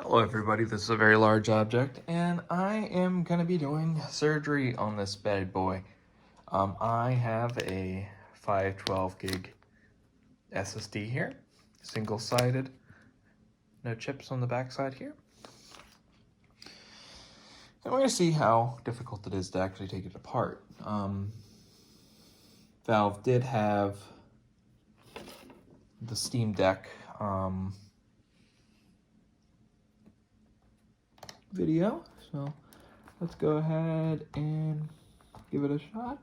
Hello everybody, this is a very large object and I am going to be doing surgery on this bad boy. I have a 512 gig SSD here, single-sided, no chips on the back side here. And we're going to see how difficult it is to actually take it apart. Valve did have the Steam Deck video, so let's go ahead and give it a shot.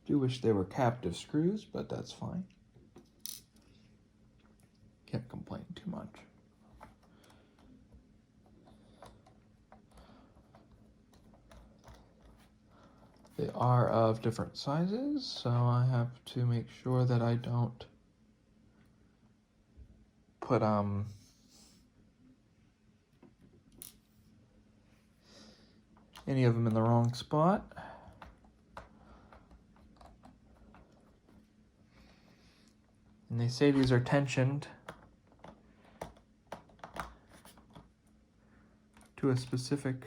Do wish they were captive screws, but that's fine. Can't complain too much. They are of different sizes, so I have to make sure that I don't put any of them in the wrong spot. And they say these are tensioned to a specific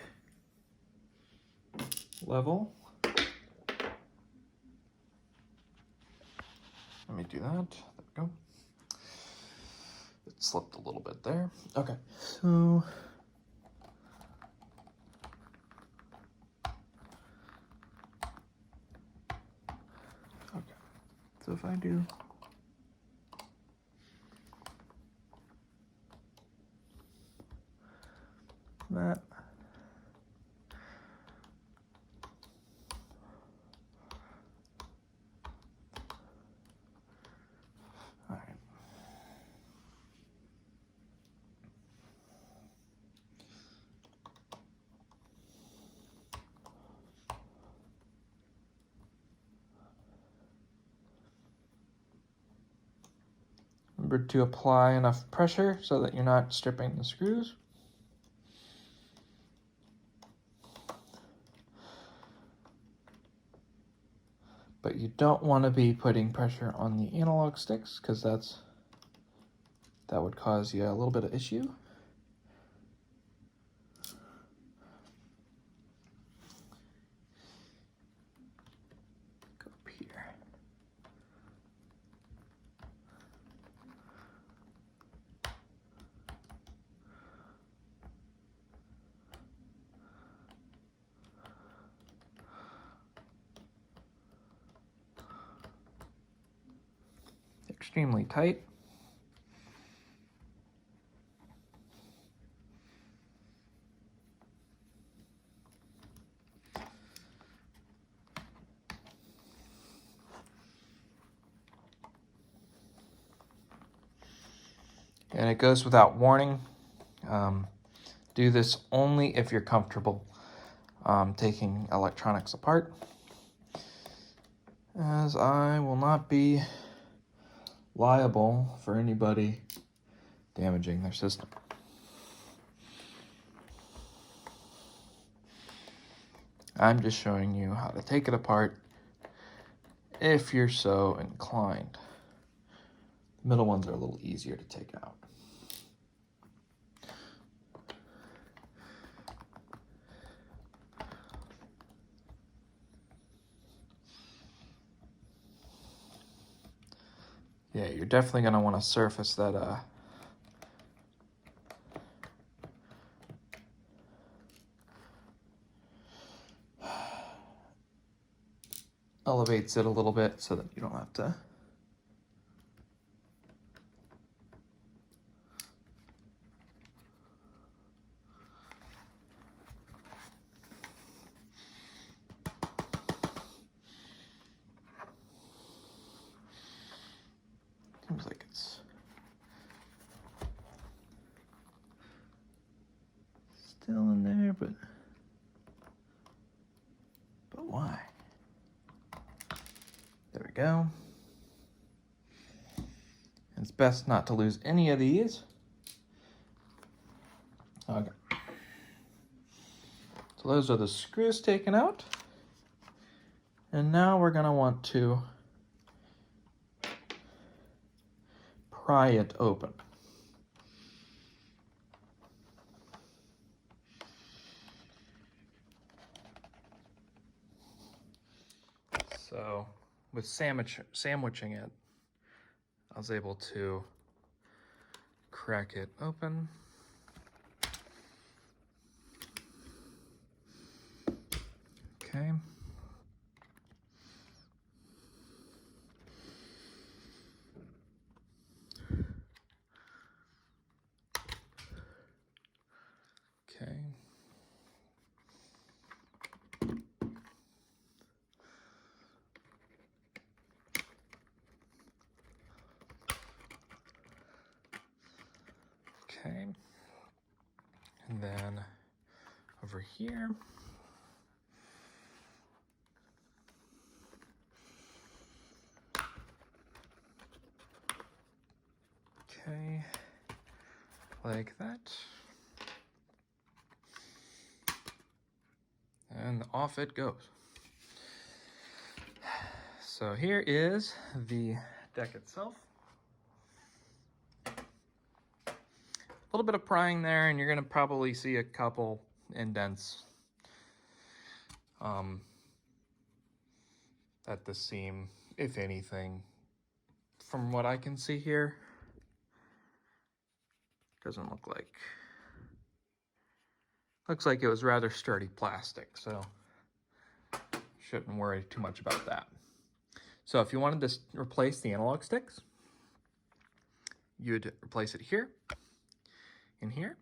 level. Let me do that. There we go. It slipped a little bit there. Okay, so if I do that, all right. Remember to apply enough pressure so that you're not stripping the screws. But you don't want to be putting pressure on the analog sticks because that would cause you a little bit of issue. Go up here. Extremely tight. And it goes without warning. Do this only if you're comfortable taking electronics apart, as I will not be liable for anybody damaging their system. I'm just showing you how to take it apart if you're so inclined. The middle ones are a little easier to take out. Yeah, you're definitely going to want to surface that elevates it a little bit so that you don't have to seems like it's still in there, but why? There we go. It's best not to lose any of these. Okay. So those are the screws taken out. And now we're going to want to pry it open. So with sandwiching it, I was able to crack it open. Okay. Okay. Okay. And then over here. Okay. Like that. And off it goes. So here is the deck itself. A little bit of prying there, and you're gonna probably see a couple indents at the seam, if anything. From what I can see here, doesn't look like, looks like it was rather sturdy plastic, so shouldn't worry too much about that. So if you wanted to replace the analog sticks, you'd replace it here and here.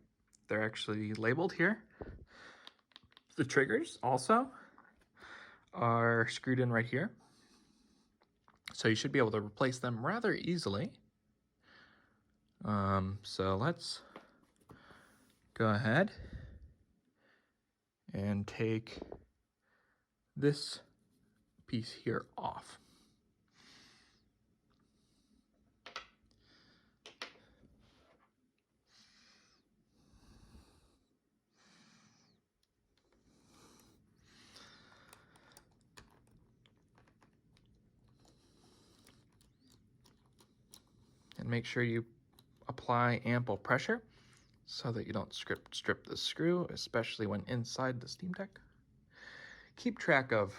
They're actually labeled here. The triggers also are screwed in right here. So you should be able to replace them rather easily. So let's go ahead and take this piece here off. And make sure you apply ample pressure so that you don't strip the screw, especially when inside the Steam Deck. Keep track of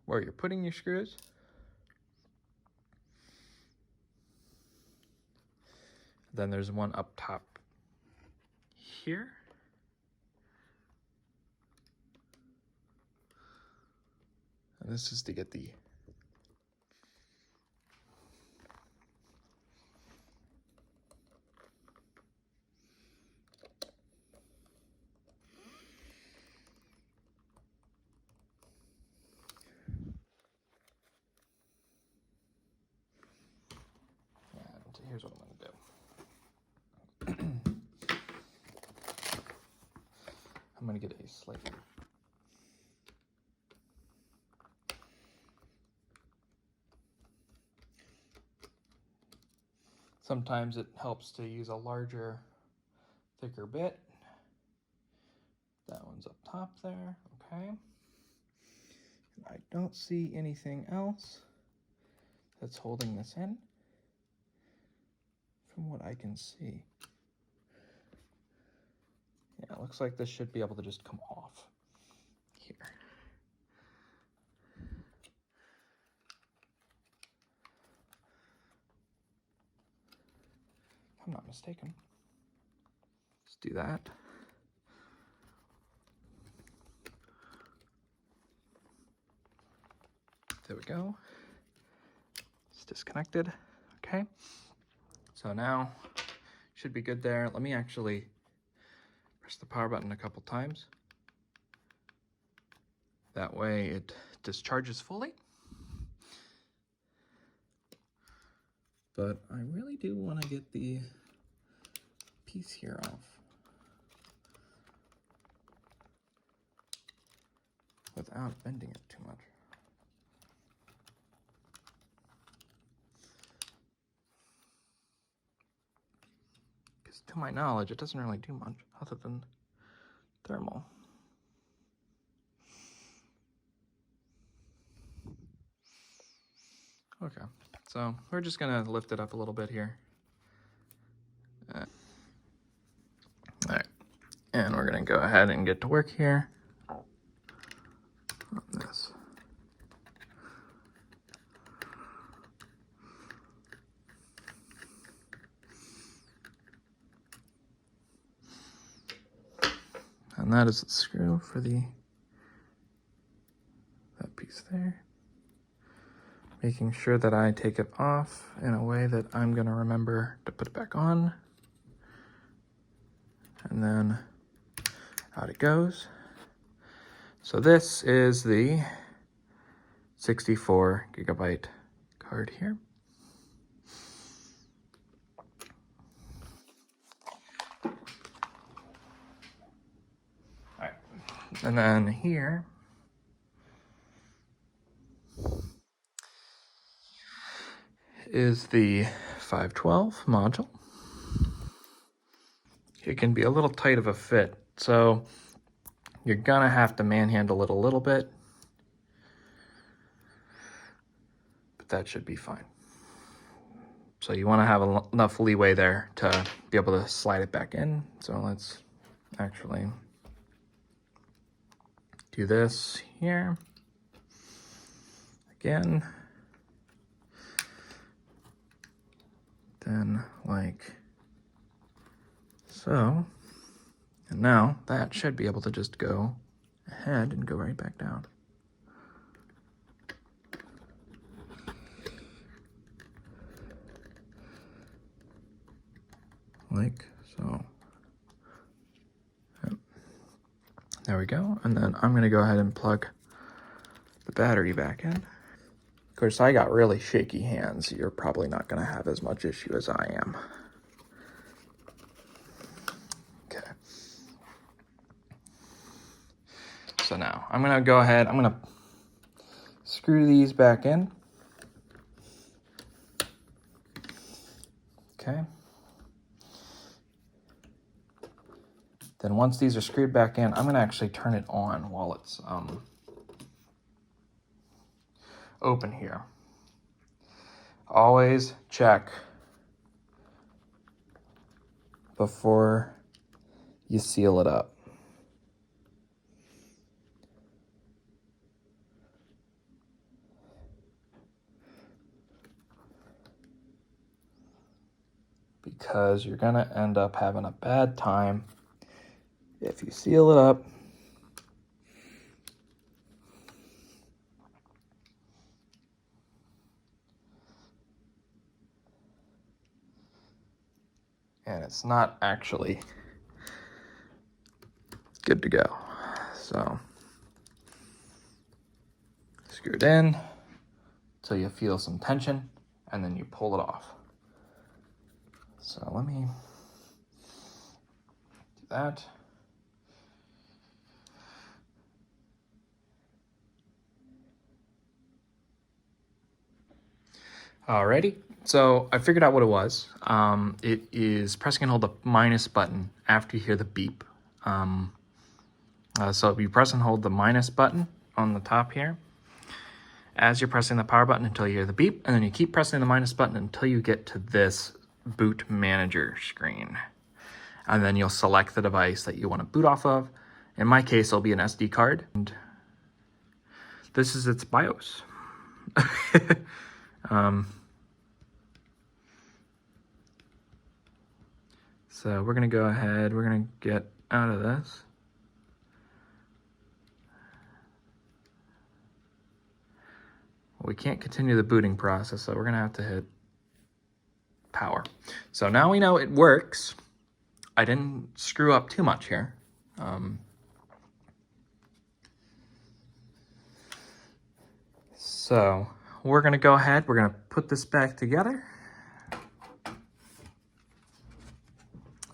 where you're putting your screws. Then there's one up top here. And this is to get the here's what I'm going to do. I'm going to get a slate. Sometimes it helps to use a larger, thicker bit. That one's up top there, okay. And I don't see anything else that's holding this in from what I can see. Yeah, it looks like this should be able to just come off here. If I'm not mistaken. Let's do that. There we go. It's disconnected. Okay. So now should be good there. Let me actually press the power button a couple times. That way it discharges fully. But I really do want to get the piece here off without bending it too much. Because to my knowledge, it doesn't really do much other than thermal. Okay, so we're just gonna lift it up a little bit here. All right, and we're gonna go ahead and get to work here on this. And that is the screw for that piece there. Making sure that I take it off in a way that I'm gonna remember to put it back on. And then out it goes. So this is the 64 gigabyte card here. All right, and then here is the 512 module. It can be a little tight of a fit, so you're gonna have to manhandle it a little bit, but that should be fine. So you wanna have enough leeway there to be able to slide it back in. So let's actually do this here. Again. Then like so. And now that should be able to just go ahead and go right back down. Like so. Yep. There we go. And then I'm gonna go ahead and plug the battery back in. Of course, I got really shaky hands. You're probably not gonna have as much issue as I am. Okay. So now I'm gonna go ahead, I'm gonna screw these back in. Okay. Then once these are screwed back in, I'm gonna actually turn it on while it's open here. Always check before you seal it up. Because you're gonna end up having a bad time if you seal it up and it's not actually good to go. So screw it in until you feel some tension and then you pull it off. So let me do that. Alrighty, so I figured out what it was. It is pressing and hold the minus button after you hear the beep. So if you press and hold the minus button on the top here, as you're pressing the power button until you hear the beep, and then you keep pressing the minus button until you get to this boot manager screen. And then you'll select the device that you want to boot off of. In my case, it'll be an SD card. And this is its BIOS. So we're gonna go ahead, we're gonna get out of this. Well, we can't continue the booting process, so we're gonna have to hit power. So now we know it works. I didn't screw up too much here. So we're gonna go ahead, we're gonna put this back together.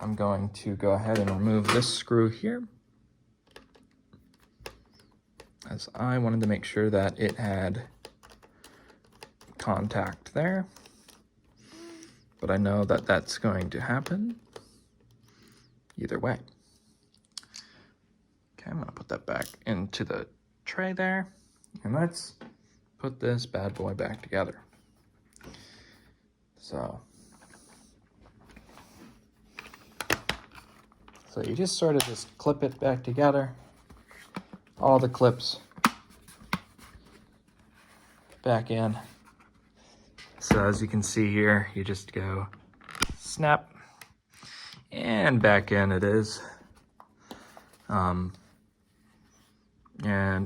I'm going to go ahead and remove this screw here, as I wanted to make sure that it had contact there, but I know that that's going to happen either way. Okay, I'm gonna put that back into the tray there, and let's put this bad boy back together. So you just sort of just clip it back together, all the clips back in. So as you can see here, you just go snap, and back in it is. And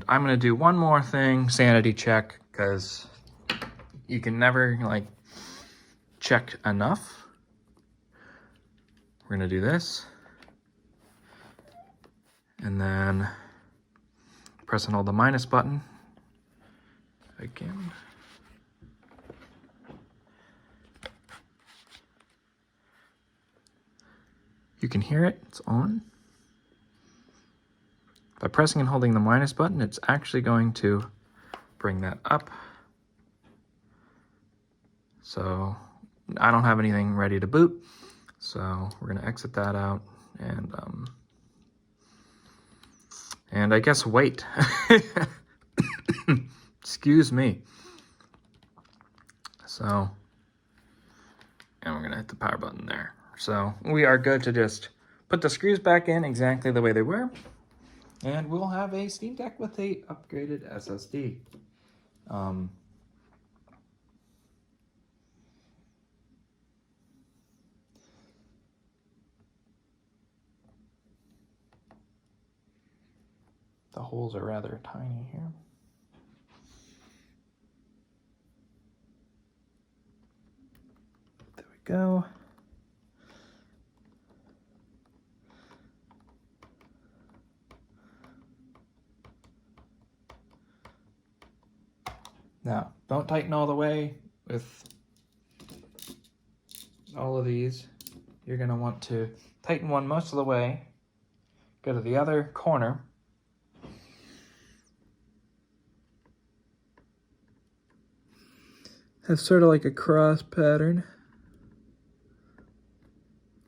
I'm gonna do one more thing, sanity check, because you can never like check enough. We're gonna do this, and then press and hold the minus button again. You can hear it, it's on. By pressing and holding the minus button, it's actually going to bring that up. So I don't have anything ready to boot, so we're gonna exit that out and I guess wait. Excuse me. So, and we're gonna hit the power button there. So we are good to just put the screws back in exactly the way they were, and we'll have a Steam Deck with a upgraded SSD. The holes are rather tiny here. There we go. Now, don't tighten all the way with all of these. You're gonna want to tighten one most of the way, go to the other corner, have sort of like a cross pattern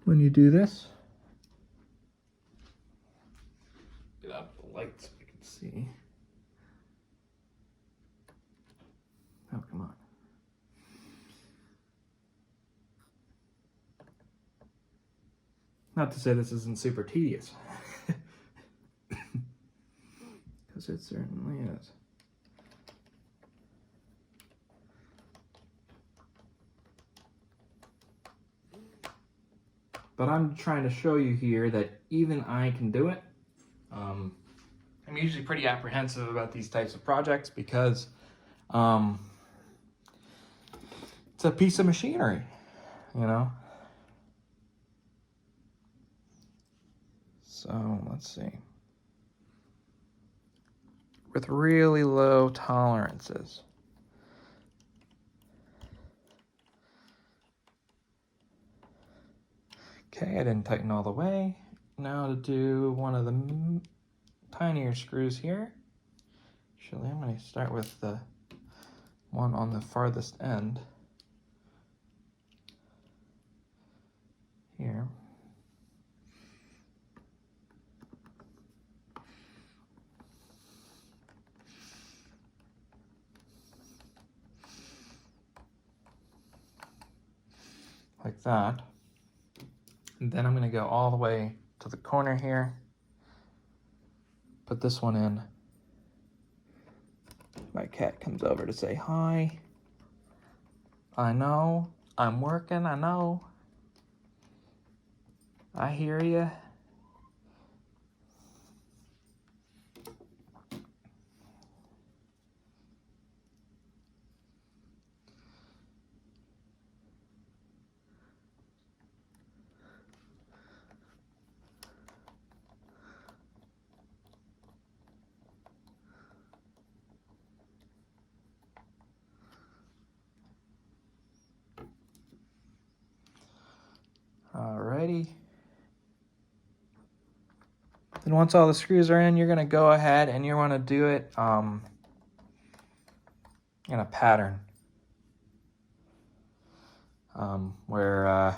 when you do this. Get out the light so you can see. Oh, come on. Not to say this isn't super tedious, because it certainly is. But I'm trying to show you here that even I can do it. I'm usually pretty apprehensive about these types of projects because it's a piece of machinery, you know? So let's see. With really low tolerances. Okay, I didn't tighten all the way. Now to do one of the tinier screws here. Actually, I'm going to start with the one on the farthest end. Here. Like that. And then I'm going to go all the way to the corner here. Put this one in. My cat comes over to say hi. I know. I'm working, I know. I hear you. Alrighty. Then once all the screws are in, you're going to go ahead and you want to do it in a pattern. Where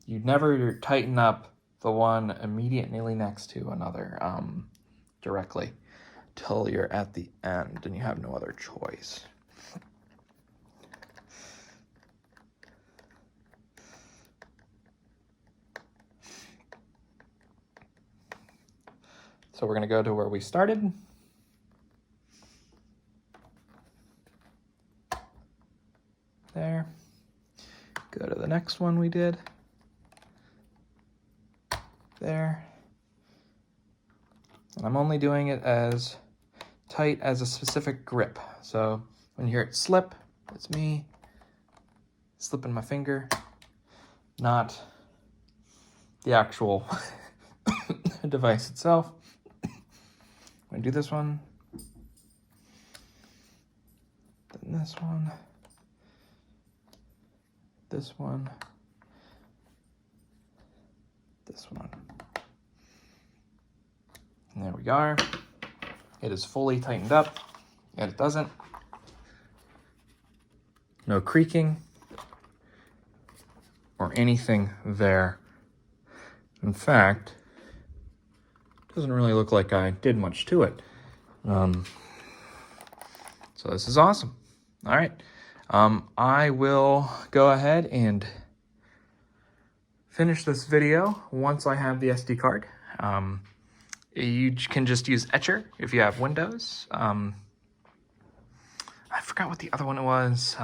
you'd never tighten up the one immediately next to another directly till you're at the end and you have no other choice. So we're gonna go to where we started. There. Go to the next one we did. There. And I'm only doing it as tight as a specific grip. So when you hear it slip, it's me slipping my finger, not the actual device itself. I'm gonna do this one, then this one, this one, this one. And there we are. It is fully tightened up, and it doesn't. No creaking or anything there. In fact, it doesn't really look like I did much to it. So this is awesome. All right. I will go ahead and finish this video once I have the SD card. You can just use Etcher if you have Windows. I forgot what the other one was.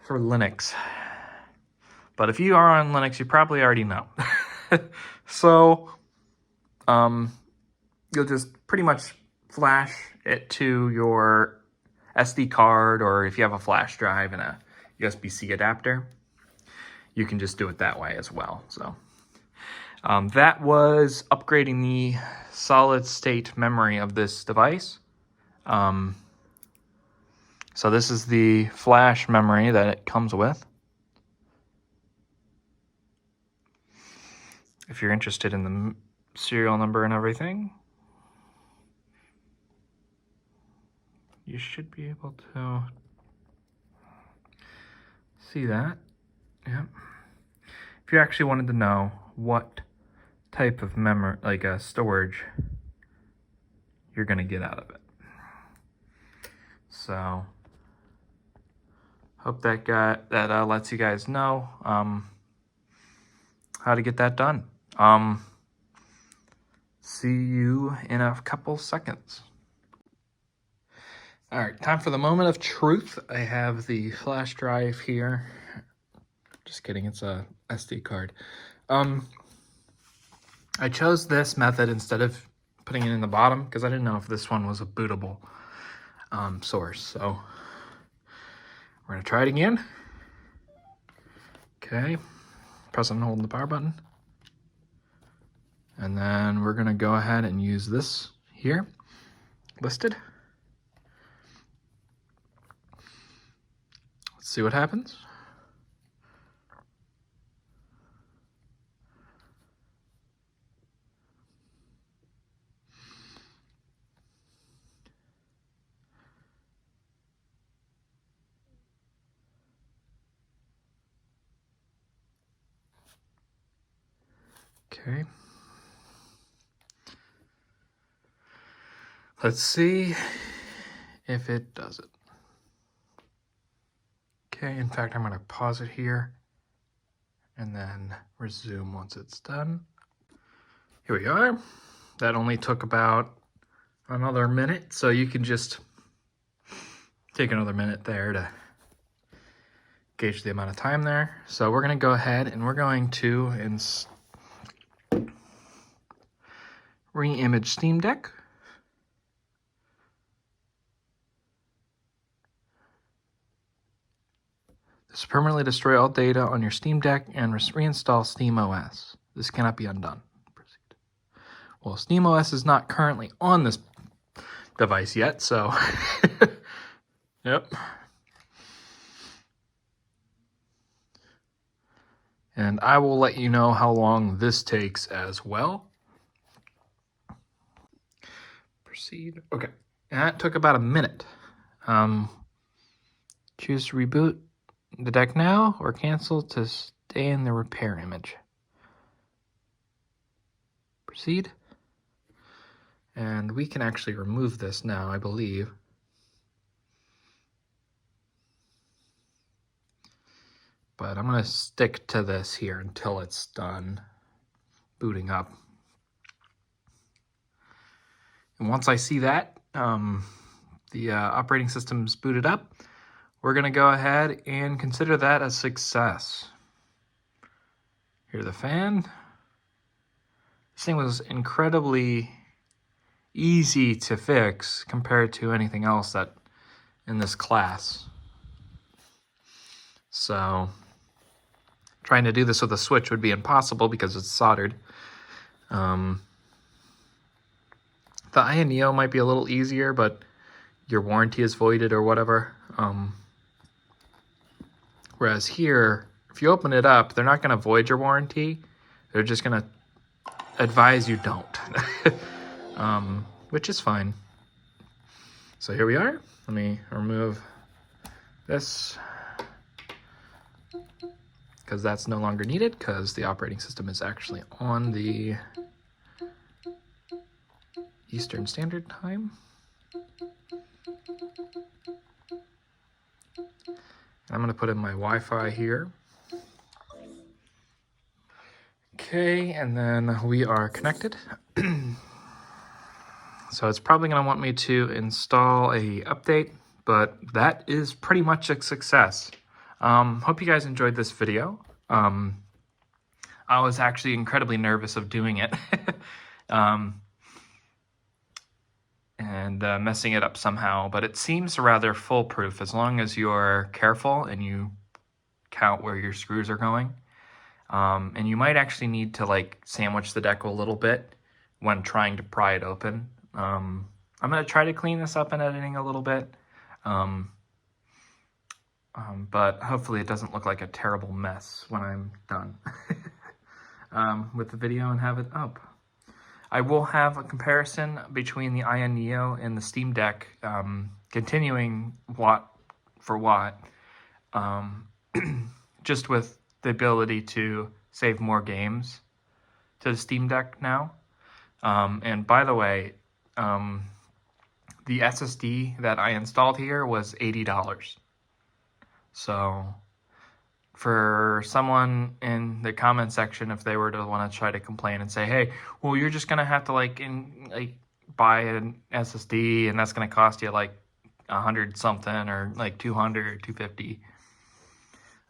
For Linux. But if you are on Linux, you probably already know. So, you'll just pretty much flash it to your SD card, or if you have a flash drive and a USB-C adapter, you can just do it that way as well. So, that was upgrading the solid state memory of this device. So this is the flash memory that it comes with. If you're interested in the serial number and everything, you should be able to see that. Yep. If you actually wanted to know what type of memory, like a storage, you're gonna get out of it. So, hope that lets you guys know how to get that done. See you in a couple seconds. All right, time for the moment of truth. I have the flash drive here. Just kidding, it's a SD card. I chose this method instead of putting it in the bottom because I didn't know if this one was a bootable source. So we're gonna try it again. Okay, press and hold the power button. And then we're gonna go ahead and use this here, listed. Let's see what happens. Okay. Let's see if it does it. Okay, in fact, I'm going to pause it here and then resume once it's done. Here we are. That only took about another minute, so you can just take another minute there to gauge the amount of time there. So we're going to go ahead and we're going to re-image Steam Deck. This will permanently destroy all data on your Steam Deck and reinstall SteamOS. This cannot be undone. Proceed. Well, SteamOS is not currently on this device yet, so yep. And I will let you know how long this takes as well. Proceed. Okay, and that took about a minute. Choose to reboot the deck now or cancel to stay in the repair image. Proceed. And we can actually remove this now, I believe. But I'm going to stick to this here until it's done booting up. And once I see that, the operating system's booted up, we're going to go ahead and consider that a success. Here's the fan. This thing was incredibly easy to fix compared to anything else that in this class. So trying to do this with a switch would be impossible because it's soldered. The Ion Neo might be a little easier, but your warranty is voided or whatever. Whereas here, if you open it up, they're not going to void your warranty. They're just going to advise you don't, which is fine. So here we are. Let me remove this because that's no longer needed because the operating system is actually on the Eastern Standard Time. I'm going to put in my Wi-Fi here. Okay, and then we are connected. So it's probably going to want me to install a update, but that is pretty much a success. Hope you guys enjoyed this video. I was actually incredibly nervous of doing it and messing it up somehow, but it seems rather foolproof as long as you're careful and you count where your screws are going. And you might actually need to like sandwich the deck a little bit when trying to pry it open. I'm going to try to clean this up in editing a little bit, but hopefully it doesn't look like a terrible mess when I'm done with the video and have it up. I will have a comparison between the Ion Neo and the Steam Deck, continuing watt for watt, just with the ability to save more games to the Steam Deck now. And by the way, the SSD that I installed here was $80. So for someone in the comment section, if they were to want to try to complain and say, hey, well, you're just going to have to like buy an SSD and that's going to cost you like 100 something or like 200 or 250.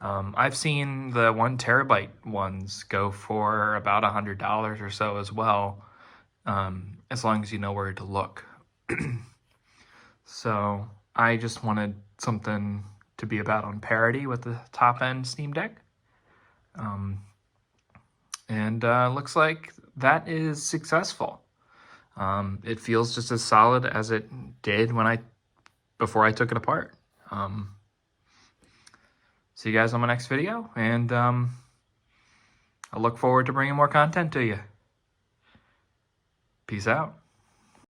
I've seen the 1 terabyte ones go for about $100 or so as well, as long as you know where to look. So I just wanted something to be about on parity with the top-end Steam Deck. And looks like that is successful. It feels just as solid as it did before I took it apart. See you guys on my next video, and I look forward to bringing more content to you. Peace out.